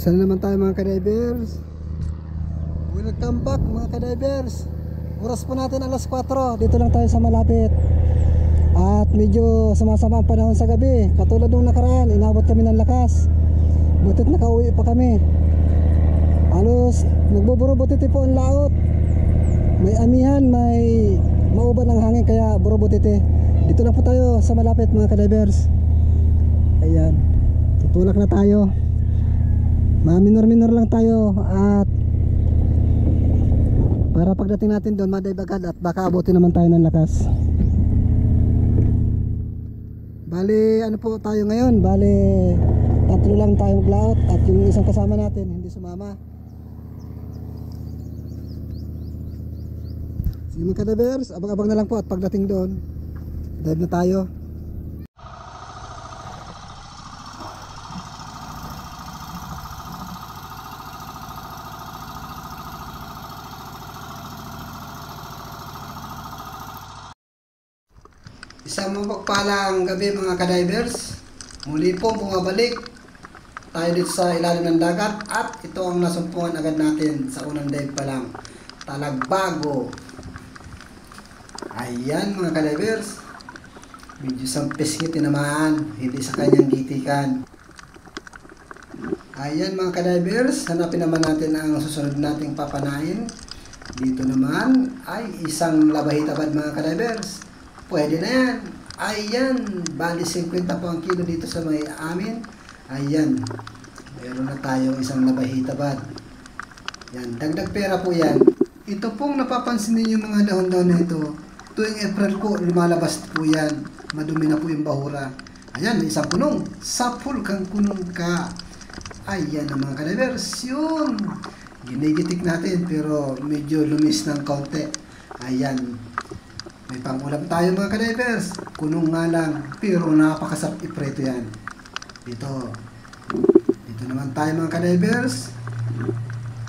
Saan naman tayo mga ka-divers? Welcome back mga ka-divers. Oras po natin alas 4. Dito lang tayo sa malapit. At medyo sumasama ang panahon sa gabi. Katulad nung nakaraan, inabot kami ng lakas. Butit nakauwi pa kami. Halos nagbuburo-butiti po ang laot. May amihan, may mauban ang hangin, kaya buro-butiti. Dito lang po tayo sa malapit mga ka-divers. Ayan, tutulak na tayo. Minor-minor lang tayo at para pagdating natin doon madive agad at baka abutin naman tayo ng lakas. Bali ano po tayo ngayon? Bali tatlo lang tayong maglaot at yung isang kasama natin hindi sumama. Sige mga ka-divers, abang-abang na lang po at pagdating doon dive na tayo. Isang mapagpalang gabi mga ka-divers. Muli po bumabalik tayo dito sa ilalim ng dagat at ito ang nasumpungan agad natin sa unang dive pa lang. Talagbago. Ayan mga ka-divers. Medyo sampis tinamaan, hindi sa kanyang gitikan. Ayan mga ka-divers, hanapin naman natin ang susunod nating papanain. Dito naman ay isang labahitabad mga ka-divers. Pwede na yan. Ayan. Bali 50 po ang kilo dito sa may amin. Ayan. Meron na tayong isang labahitabad. Yan. Dagdag pera po yan. Ito pong napapansin ninyo mga dahon-dahon na ito. Tuwing April po, lumalabas po yan. Madumi na po yung bahura. Ayan. Isang kunong. Sapul kang kunong ka. Ayan ang mga ka-divers. Yun. Ginigitik natin pero medyo lumis ng kaunti. Ayan. May pangulam tayo mga ka-divers. Kunong nga lang, pero napakasarap ipreto yan. Dito naman tayo mga ka-divers.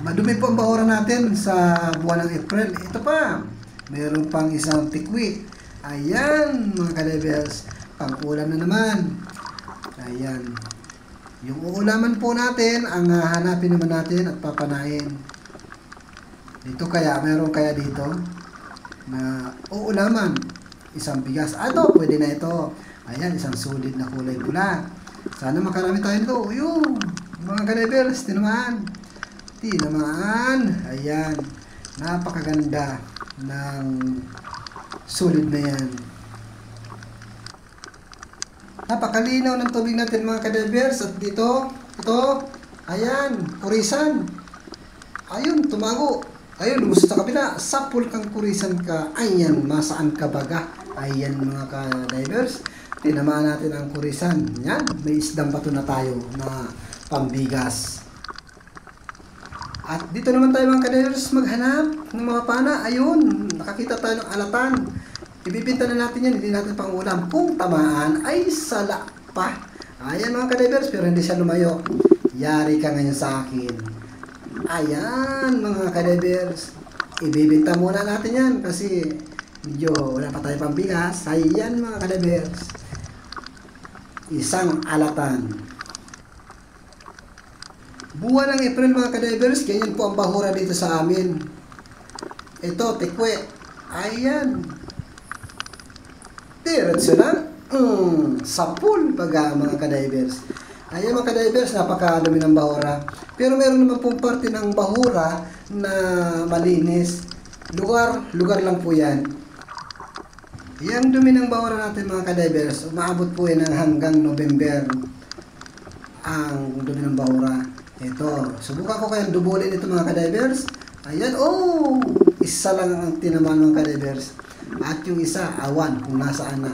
Madumi po ang bahura natin sa buwan ng April. Ito pa, mayroon pang isang tikwi. Ayan mga ka-divers, pangulam na naman. Ayan. Yung uulaman po natin, ang hanapin naman natin at papanain. Dito kaya, mayroon kaya dito na uulaman, isang bigas. Ito, pwede na ito. Ayan, isang solid na kulay pula. Sana makarami tayo nito. Yung mga ka-divers, tinamaan. Ayan, napakaganda ng solid na yan. Napakalinaw ng tubig natin mga ka-divers. At dito, ito, ayan, kurisan. Ayun, tumago. Ayun, lumusot sa kabila. Sapul kang kurisan ka. Ayan, masaan ka baga? Ayan mga ka-divers. Tinamaan natin ang kurisan. Yan, may isdang bato na tayo na pambigas. At dito naman tayo mga ka-divers maghanap ng mga pana. Ayun, nakakita tayo ng alatan. Ibibinta na natin yan, hindi natin pang ulam. Kung tamaan, ay sala pa. Ayan mga ka-divers, pero hindi siya lumayo. Yari ka ngayon sa akin. Ayan mga ka-divers, ibibinta muna natin yan kasi medyo wala pa tayo pambigas. Ayan mga ka-divers, isang alatan. Buwan ng April mga ka-divers, ganyan po ang bahura dito sa amin. Ito, tikwe. Ayan, diretso lang. Sapul baga mga ka-divers. Ayan mga ka-divers, napakadumi ng bahura. Pero meron naman pong parte ng bahura na malinis. Lugar lang po yan. Yang dumi ng bahura natin mga ka-divers, umaabot po yan hanggang November. Ang dumi ng bahura. Ito, subukan ko kayang dubulin ito mga ka-divers. Ayan, oh! Isa lang ang tinamaan mga ka-divers. At yung isa, awan kung nasaan na.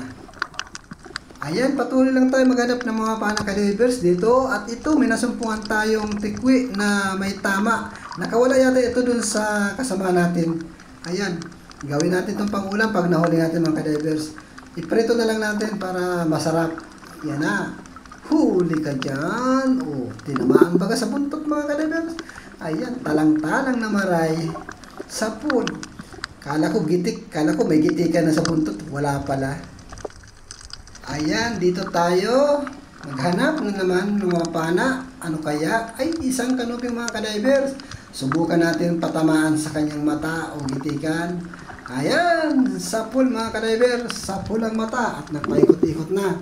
Ayan, patuloy lang tayo maghanap ng mga pana ka-divers dito. At ito, may nasumpungan tayong tikwi na may tama. Nakawala yata ito dun sa kasama natin. Ayan, gawin natin itong pangulam pag nahuli natin mga ka-divers. Iprito na lang natin para masarap. Yan na. Huli ka dyan. Oh, tinamaan baga sa buntot mga ka-divers. Ayan, talang-talang na maray. Sapul. Kala ko gitik. Kala ko may gitikan na sa buntot. Wala pala. Ayan, dito tayo. Maghanap na naman ng mga pana. Ano kaya? Ay, isang kanuping mga kadivers. Subukan natin patamaan sa kanyang mata o gitikan. Ayan, sapul mga kadivers. Sapul ang mata at nagpaikot-ikot na.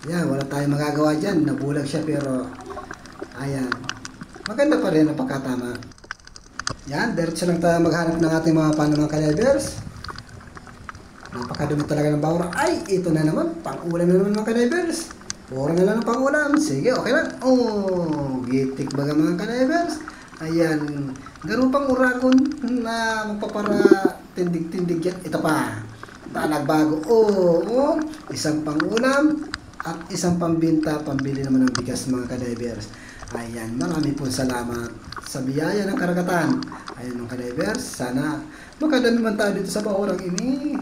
Ayan, wala tayong magagawa dyan. Nabulag siya pero ayan. Maganda pa rin ang pagkatama. Yan, diretso lang tayo maghanap ng ating mga pana mga kadivers. Napakadumi talaga ng bawra. Ay, ito na naman. Pang-ulam na naman mga kadivers. Puro na lang ng pang-ulam. Sige, okay lang. Oh, gitik baga mga kadivers. Ayan, garo pang uragon na magpapara tindig-tindig yan. Ito pa, nagbago. Oo, isang pang-ulam at isang pambinta, pambili naman ng bigas mga kadivers. Ayan, marami po salamat sa biyaya ng karagatan. Ayan mga kadivers, sana makadami man tayo dito sa paurang ini.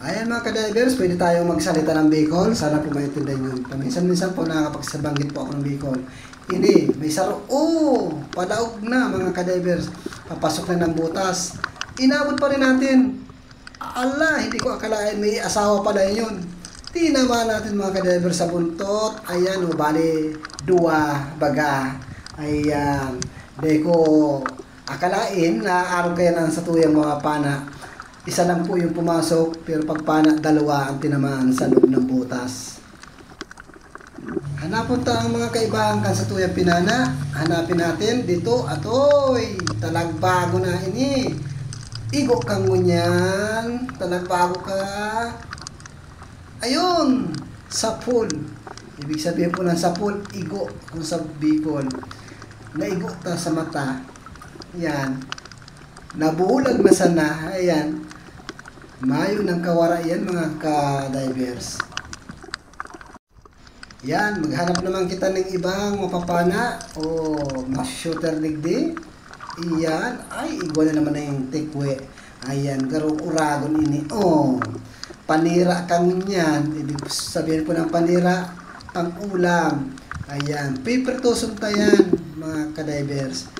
Ayan mga kadivers, pwede tayong magsalita ng Bicol. Sana po maintindihan nyo. Paminsan-minsan po nakakapagsabanggit po ako ng Bicol. Ini, may saro. Oh, palaog na mga kadivers. Papasok na ng butas. Inabot pa rin natin. Ala, hindi ko akalain may asawa pala yun. Tinama natin mga kadivers sa buntot. Ayan, oh, bali, dua, baga. Ayan, di ko akalain na araw kaya lang sa tuyang mga pana. Isa lang po yung pumasok, pero pagpana, dalawa ang tinamaan sa loob ng butas. Hanapon ta ang mga kaibahan kan sa tuyang pinana. Hanapin natin dito. Atoy, talagbago na ini. Igo kang ngunyan. Talagbago ka. Ayun, sapul. Ibig sabihin po ng sapul, igo. Kung sa Bicol, naigo ta sa mata. Yan. Nabulag na sana. Ayan. Mayo ng kawara yan mga ka-divers. Yan, maghanap naman kita ng ibang mapapana o mas-shooter digdi. Iyan, ay, igwa na naman na yung tikwe. Ayan, garong uragon ini. Oh, panira kang yan. Ibig sabihin po ng panira, pang-ulam. Ayan, pipertusong tayan mga ka-divers.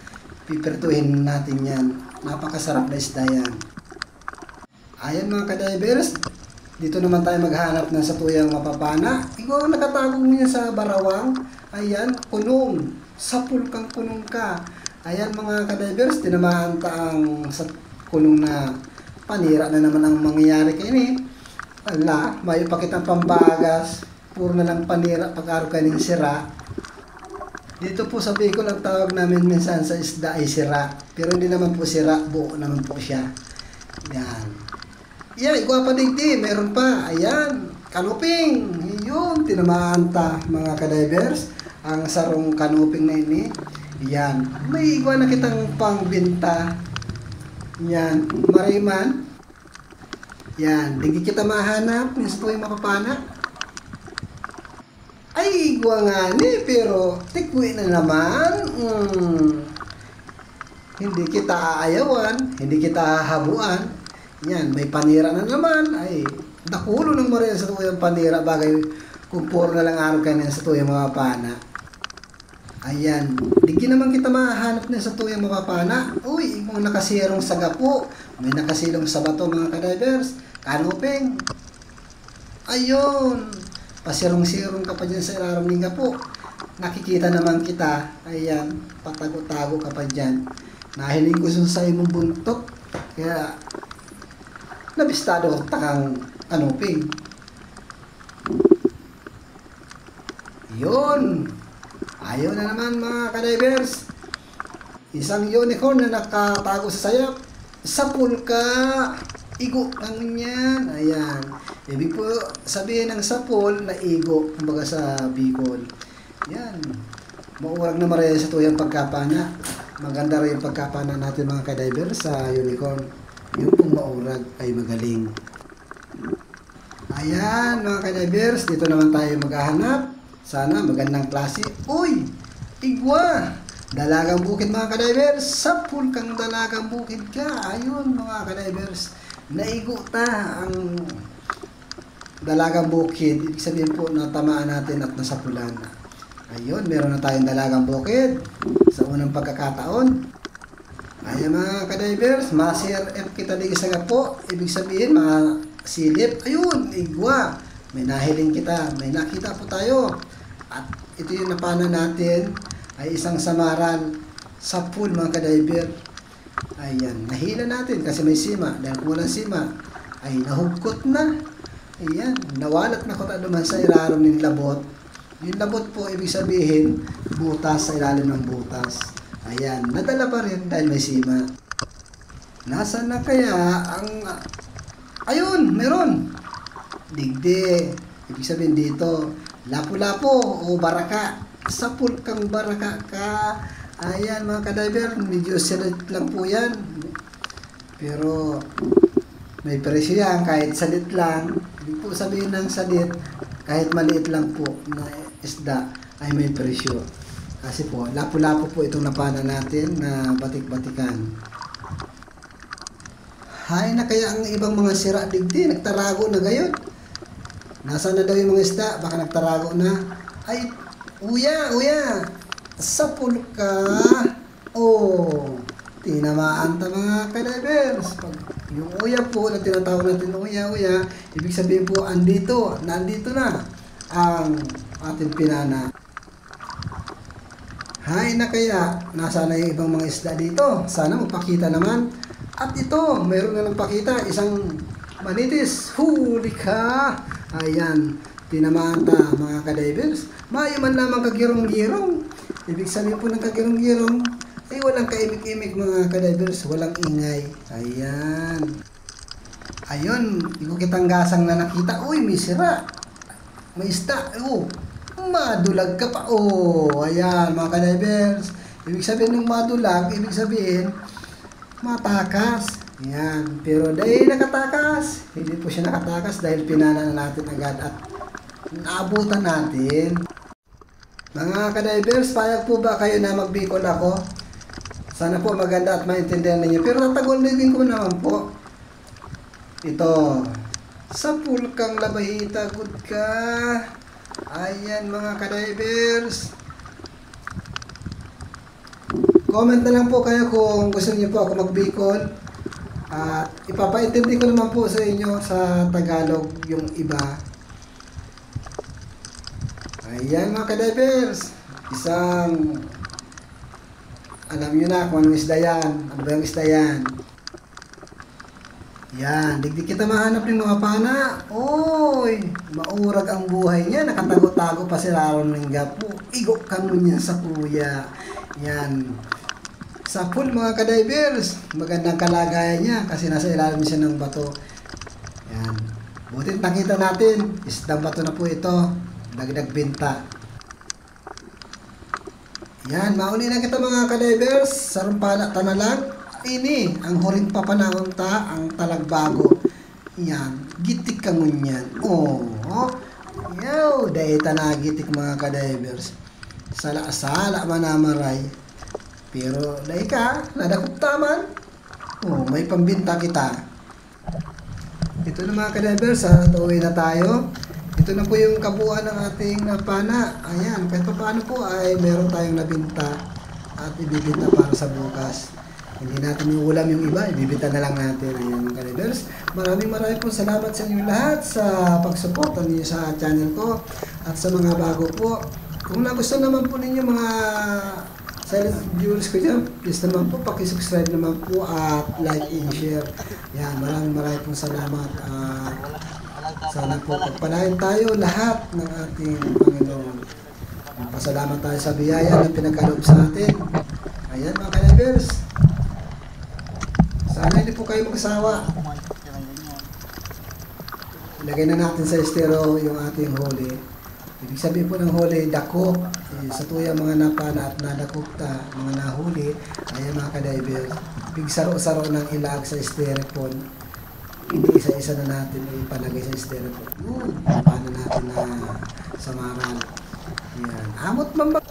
Pipertuhin natin yan. Napakasarap na isda yan. Ayan mga ka-divers, dito naman tayo maghanap ng satuyang mapapana. Ikaw ang nakatago niya sa barawang. Ayan, punong. Sapul kang punong ka. Ayan mga ka-divers, tinamaan taang sa punong na panira na naman ang mangyayari kayo ni. Ala, may pakitang pambagas. Puro na lang panira pag-araw kaning sira. Dito po sa Bicol, ang tawag namin minsan sa isda ay sira. Pero hindi naman po sira, buo naman po siya. Yan. Yan, ikaw pa digdi, meron pa. Ayan, kanuping. Yun, tinamaan ta mga ka-divers. Ang sarong kanuping na ini. Yan, may iguan na kitang pangbinta. Yan, mariman. Yan, hindi kita mahanap. Minsan po yung mapapana. Ay, igwa nga ni, pero tikwi na naman. Hindi kita aayawan, hindi kita habuan. Yan, may panira na naman. Ay, nakulo ng marin sa tuyang panira. Bagay, kung puro na lang araw ka na sa tuyang mga pana. Ayan, di naman kita mahanap na sa tuyang mga pana. Uy, kung nakasirong saga po. May nakasilong sa bato mga ka-divers. Kanuping. Ayun, pasirong-sirong ka pa dyan sa ilarong lingga po. Nakikita naman kita. Ayan, patago-tago ka pa dyan. Nahiling ko sa imong buntot. Kaya, nabistado takang kanuping. Yun. Ayaw na naman mga ka-divers. Isang unicorn na nakatago sa sayap. Sapul ka. Igo lang yan. Ayan. Ibig po sabihin ng sapul na igo. Kumbaga sa Bicol. Yan. Maurag na maray sa tuyang pagkapana. Maganda rin yung pagkapana natin mga ka-divers sa unicorn. Yung pong maurag ay magaling. Ayan mga ka-divers, dito naman tayo maghahanap. Sana magandang klase. Uy! Igwa! Dalagang bukid mga ka-divers. Sapul kang dalagang bukid ka. Ayun mga ka-divers. Naigo ta ang dalagang bukid. Ibig sabihin po na tamaan natin at nasapulan. Ayun, meron na tayong dalagang bukid sa unang pagkakataon. Ayan mga ka-divers, masir F kita di isa po. Ibig sabihin, mga silip. Ayun, igwa. may nahiling kita, may nakita po tayo. At ito yung napana natin ay isang samaran sa pool mga kadiver. Ayan, nahila natin kasi may sima. Dahil kung walang sima, ay nahugkot na. Ayan, nawalat na ko ta naman sa ilalim ng labot. Yung labot po, ibig sabihin, butas sa ilalim ng butas. Ayan, nadala pa rin dahil may sima. Nasaan na kaya ang... Ayun, meron! Digdi. Ibig sabihin dito, lapu-lapu o baraka. Sa pool kang baraka ka. Ayan mga kadiver, medyo salit lang po yan. Pero may presyo yan kahit salit lang. Hindi po sabihin ng salit, kahit maliit lang po na isda ay may presyo. Kasi po, lapu-lapu po itong napana natin na batik-batikan. Hay na kaya ang ibang mga sira digdi, nagtarago na gayon. Nasaan na daw yung mga isda, baka nagtarago na. Ay, uya, sa pool ka. Oh, tinamaan ta mga kadivers. Yung uya po na tinatawag natin uya, ibig sabihin po nandito na ang ating pinana. Hay na kaya, nasa na yung ibang mga isda dito. Sana magpakita naman. At ito, mayroon na nagpakita, isang manitis. Huli ka! Ayan, tinamaan ta mga kadivers. Mayaman lamang kagirong-girong. Ibig sabihin po ng kagirong-girong, ay walang kaimik-imik mga kadivers, walang ingay. Ayan. Ayun, iko kitang gasang na nakita. Uy, may sira. May isda. Oh, madulag ka pa. Oh, ayan mga kadivers. Ibig sabihin ng madulag, ibig sabihin, matakas. Ayan. Pero dahil nakatakas, hindi po siya nakatakas dahil pinana na natin agad at naabutan natin. Mga kadivers, payag po ba kayo na magbikol ako? Sana po maganda at maintindihan ninyo. Pero tatagulin ko naman po. Ito. Sa pool kang labahita, good ka. Ayan mga kadivers. Comment na lang po kayo kung gusto niyo po ako magbikol. At ipapaintindi ko naman po sa inyo sa Tagalog yung iba. Ayan mga kadivers, isang alam nyo na kung anong isda yan. Ano ba yung isda yan? Yan, digdi kita mahanap ng mga pana. Oy, maurag ang buhay niya. Nakatago-tago pa si Raron ng gapo. Igok ka mo niya sa kuya. Yan. Sa pool mga kadivers, magandang kalagayan niya kasi nasa ilalim siya ng bato. Yan. Butit nakita natin, isdang bato na po ito. Dagdag binta. Yan, mauli na kita mga kadivers. Sarumpala tanalag. Ini, ang huring papanahon ta, ang talagbago. Yan, gitik ka ngunyan. Oh, yaw, dahil tanagitik mga kadivers. Sala-sala manamaray. Pero dahil ka, nadakot taman. Oh, may pambinta kita. Ito na mga kadivers, tuwi na tayo. Ito na po yung kabuuan ng ating napana. Ayan, kahit pa paano po ay meron tayong nabinta at ibibinta para sa bukas. Hindi natin yung ulam yung iba, ibibinta na lang natin. Ayan mga kadivers. Maraming po salamat sa inyo lahat sa pagsuporta niyo sa channel ko at sa mga bago po. Kung nagustuhan naman po ninyo mga silent viewers ko dyan, please naman po, pakisubscribe naman po at like and share. Yan, maraming pong salamat. Sana po pagpalain tayo lahat ng ating Panginoon. Pasalamat tayo sa biyaya na pinagkaloob sa atin. Ayan mga kadivers. Sana hindi po kayo magsawa. Ilagay na natin sa estero yung ating huli. Ibig sabihin po ng huli, dakop. Sa tuya mga napana at nadakop ta, mga nahuli. Ayan mga kadivers. Big saro-saro ng ilag sa styrofoam. Hindi isa-isa na natin ipalagay sa styrofoam. Paano natin na samaran. Yan. Amot mamba.